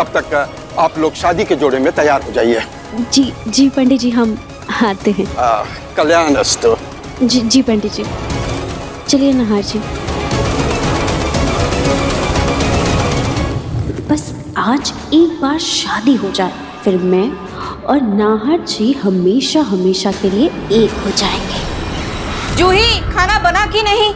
तब तक आप लोग शादी के जोड़े में तैयार हो जाइए। जी जी पंडित जी, हम आते हैं। कल्याणस्तु। जी जी पंडित जी, चलिए नाहर जी। बस आज एक बार शादी हो जाए, फिर मैं और नाहर जी हमेशा हमेशा के लिए एक हो जाएंगे। जूही, खाना बना कि नहीं?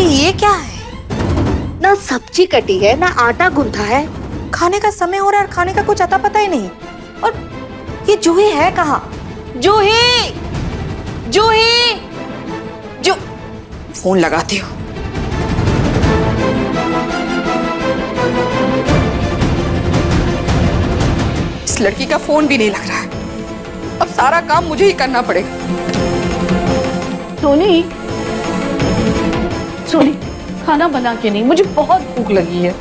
ये क्या है? ना सब्जी कटी है ना आटा गूंथा है। खाने का समय हो रहा है और खाने का कुछ अता पता ही नहीं। और ये जूही है कहाँ? जूही, जूही, जो फोन लगाती हो। इस लड़की का फोन भी नहीं लग रहा है। अब सारा काम मुझे ही करना पड़ेगा। सोनी, सोनी, खाना बना के नहीं, मुझे बहुत भूख लगी है।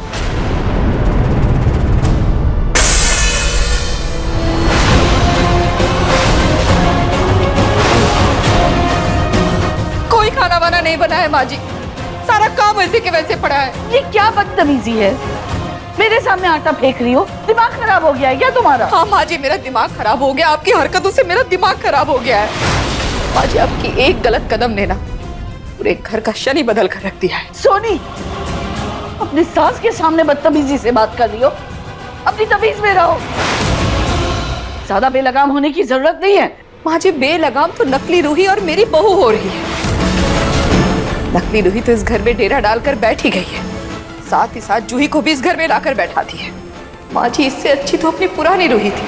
कोई खाना वाना नहीं बना है माँ जी, सारा काम वैसे के वैसे पड़ा है। ये क्या बदतमीजी है? मेरे सामने आटा फेंक रही हो, दिमाग खराब हो गया है क्या तुम्हारा? हाँ माँ जी, मेरा दिमाग खराब हो गया, आपकी हरकतों से मेरा दिमाग खराब हो गया है। माँ जी, आपकी एक गलत कदम लेना पूरे घर का शनि बदल कर रख दिया है। सोनी, अपनी सास के सामने बदतमीजी से बात कर रही हो, अपनी तमीज में रहो। ज्यादा बेलगाम होने की जरूरत नहीं है। माँ जी, बेलगाम तो नकली रूही और मेरी बहू हो रही है। नकली रूही तो इस घर में डेरा डालकर बैठ ही गई है, साथ ही साथ जूही को भी इस घर में लाकर बैठा दी है। माँ जी, इससे अच्छी तो अपनी पुरानी रूही थी,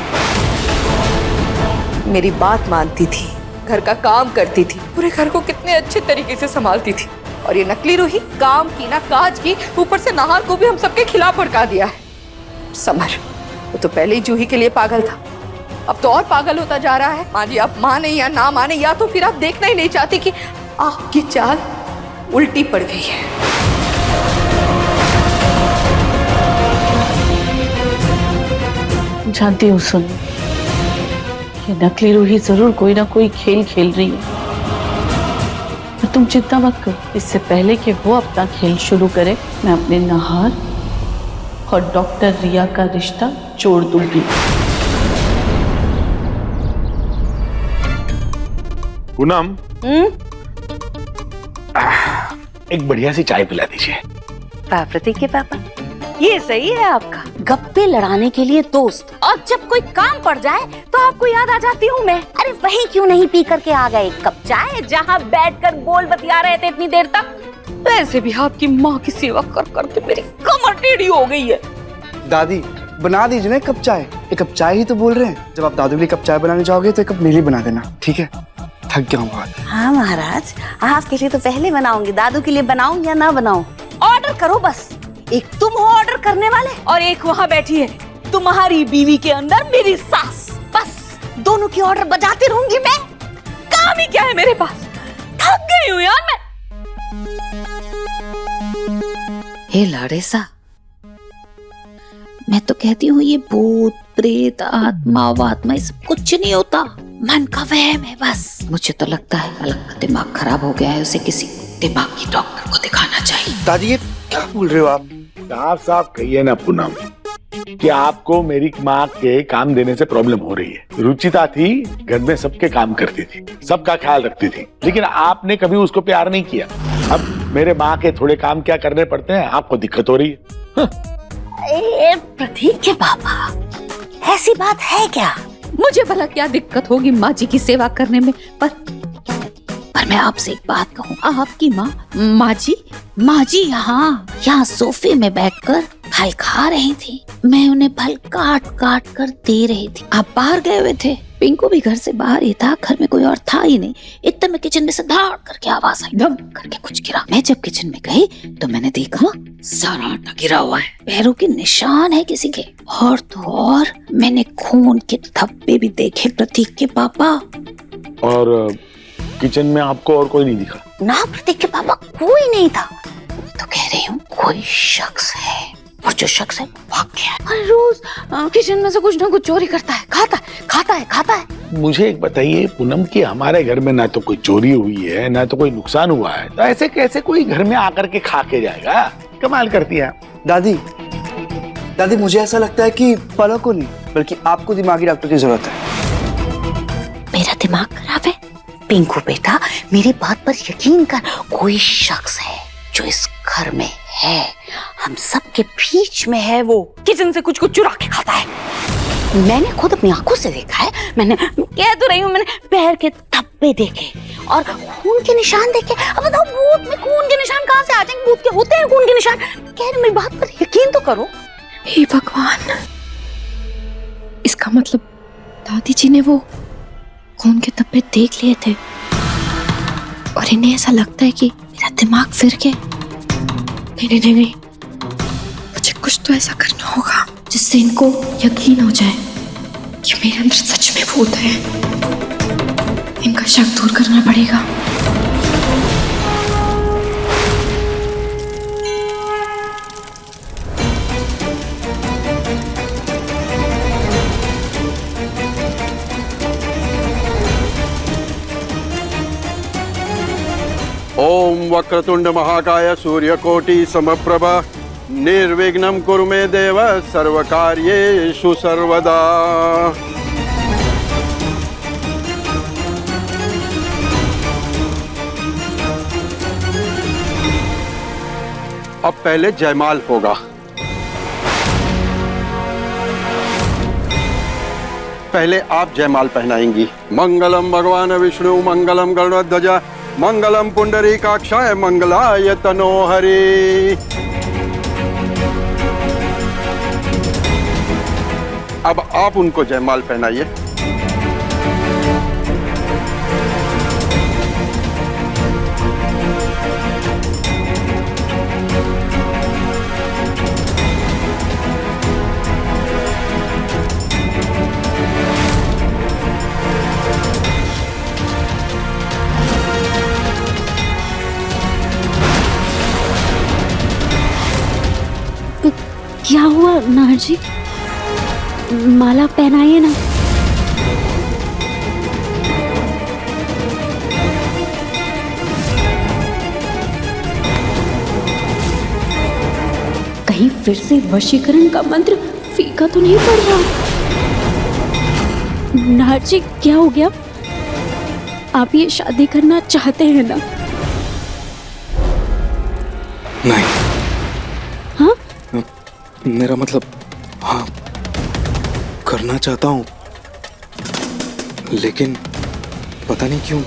मेरी बात मानती थी, घर का काम करती थी, पूरे घर को कितने अच्छे तरीके से संभालती थी। और ये नकली रूही काम की ना काज की, ऊपर से नाहर को भी हम सबके खिलाफ भड़का दिया है। समर, वो तो पहले ही जूही के लिए पागल था, अब तो और पागल होता जा रहा है। माँ जी, आप माने या ना माने, या तो फिर आप देखना ही नहीं चाहती कि आपकी चाल उल्टी पड़ गई है। जानती हूँ सोनी, ये नकली रूही जरूर कोई ना कोई खेल खेल रही है, पर तुम चिंता मत करो। इससे पहले कि वो अपना खेल शुरू करे, मैं अपने नाहर और डॉक्टर रिया का रिश्ता जोड़ दूंगी। पूनम, एक बढ़िया सी चाय पिला दीजिए। प्रतीक के पापा, ये सही है आपका, गप्पे लड़ाने के लिए दोस्त, और जब कोई काम पड़ जाए तो आपको याद आ जाती हूँ मैं। अरे वहीं क्यों नहीं पी करके आ गए एक कप चाय, जहाँ बैठकर बोल बतिया रहे थे इतनी देर तक। वैसे भी आपकी माँ की सेवा कर करके मेरी कमर टेढ़ी हो गई है। दादी, बना दीजिए ना एक कप चाय। एक कप चाय ही तो बोल रहे हैं। जब आप दादू के लिए कप चाय बनाने जाओगे तो एक कप मेरे लिए बना देना, ठीक है? थक गया हूँ बहुत। हाँ महाराज, आपके लिए तो पहले बनाऊंगी, दादू के लिए बनाऊं या ना बनाऊं, ऑर्डर करो बस। एक तुम हो ऑर्डर करने वाले और एक वहाँ बैठी है तुम्हारी बीवी के अंदर मेरी सास। बस दोनों की ऑर्डर बजाती रहूंगी मैं। काम ही क्या है मेरे पास, थक गई हूँ यार मैं। हे लाड़ेसा, मैं तो कहती हूँ ये भूत प्रेत आत्मा वात्मा ये सब कुछ नहीं होता, मन का वहम है बस। मुझे तो लगता है अलग का दिमाग खराब हो गया है, उसे किसी दिमागी डॉक्टर को दिखाना चाहिए। दादी, ये क्या बोल रहे हो आप? साफ साफ कहिए ना पूनम कि आपको मेरी माँ के काम देने से प्रॉब्लम हो रही है। रुचिता थी, घर में सबके काम करती थी, सबका ख्याल रखती थी, लेकिन आपने कभी उसको प्यार नहीं किया। अब मेरे माँ के थोड़े काम क्या करने पड़ते हैं, आपको दिक्कत हो रही है। प्रतीक के पापा, ऐसी बात है क्या? मुझे भला क्या दिक्कत होगी माँ जी की सेवा करने में, पर मैं आपसे एक बात कहूँ, आपकी माँ जी यहाँ सोफे में बैठकर फल खा रही थी, मैं उन्हें फल काट काट कर दे रही थी। आप बाहर गए हुए थे, पिंकू भी घर से बाहर ही था, घर में कोई और था ही नहीं। इतने में किचन में से धाड़ करके आवाज आई, धम करके कुछ गिरा। मैं जब किचन में गई तो मैंने देखा सारा आटा गिरा हुआ है, पैरों के निशान है किसी के, और तो और मैंने खून के धब्बे भी देखे प्रतीक के पापा। और किचन में आपको और कोई नहीं दिखा? ना प्रतीक के पापा, कोई नहीं था। तो कह रही हूँ कोई शख्स है, और जो शख्स है भाग गया है। रोज किचन में से कुछ ना कुछ चोरी करता है, खाता है। मुझे एक बताइए पूनम, कि हमारे घर में ना तो कोई चोरी हुई है ना तो कोई नुकसान हुआ है, तो ऐसे कैसे कोई घर में आकर के खा के जाएगा? कमाल करती है। दादी दादी, मुझे ऐसा लगता है कि पलक को नहीं बल्कि आपको दिमागी डॉक्टर की जरूरत है। मेरा दिमाग खराब है? पिंकू बेटा, मेरी बात पर यकीन कर, कोई शख्स है जो इस घर में है, हम सबके बीच में है। वो किचन से कुछ कुछ चुरा के खाता है। मैंने खुद अपनी आंखों से देखा है। मैंने कह तो रही हूँ, मैंने पैर के धब्बे देखे और खून के निशान देखे। अब बताओ, भूत में खून के निशान कहाँ से आ जाएंगे? भूत के होते हैं खून के निशान। कह रही, मेरी बात पर यकीन तो करो। हे भगवान, इसका मतलब दादी जी ने वो खून के धब्बे देख लिए थे और इन्हें ऐसा लगता है कि मेरा दिमाग फिर गया। नहीं, मुझे कुछ तो ऐसा करना होगा जिससे इनको यकीन हो जाए कि मेरे अंदर सच में भूत है। इनका शक दूर करना पड़ेगा। ओम वक्रतुंड महाकाय सूर्यकोटि समप्रभा निर्विघ्नं कुरु मे देव सर्वकार्येषु सर्वदा। अब पहले जयमाल होगा। पहले आप जयमाल पहनाएंगी। मंगलम भगवान विष्णु मंगलम गरुड़ध्वज मंगलम पुंडरीकाक्षाय मंगलाय तनोहरि। अब आप उनको जयमाल पहनाइए। क्या हुआ नाहर जी? माला पहनाइए ना। कहीं फिर से वशीकरण का मंत्र फीका तो नहीं पड़ रहा? नाहर जी, क्या हो गया? आप ये शादी करना चाहते हैं ना? नहीं। हाँ? मेरा मतलब, हाँ, करना चाहता हूँ, लेकिन पता नहीं क्यों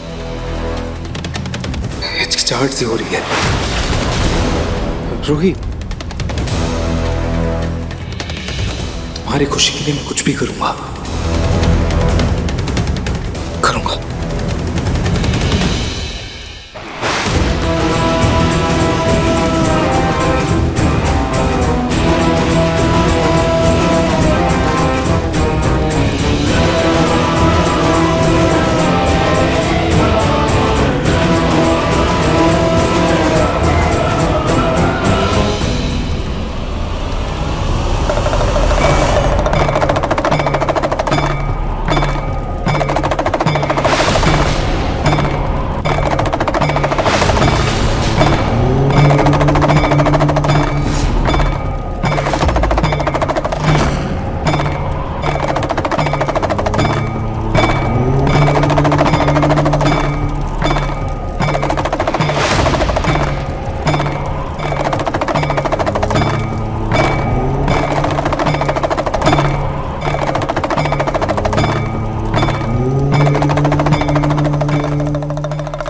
हिचकिचाहट सी हो रही है। रूही, तुम्हारी खुशी के लिए मैं कुछ भी करूंगा।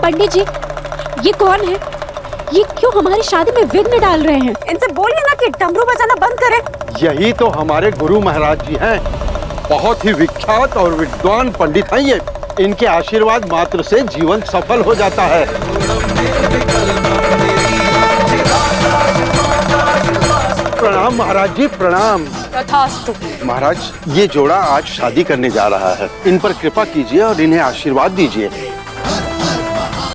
पंडित जी, ये कौन है? ये क्यों हमारी शादी में विघ्न डाल रहे हैं? इनसे बोलिए ना कि डमरू बजाना बंद करें। यही तो हमारे गुरु महाराज जी हैं। बहुत ही विख्यात और विद्वान पंडित हैं ये। इनके आशीर्वाद मात्र से जीवन सफल हो जाता है। प्रणाम महाराज जी, प्रणाम। तथास्तु। महाराज, ये जोड़ा आज शादी करने जा रहा है। इन पर कृपा कीजिए और इन्हें आशीर्वाद दीजिए।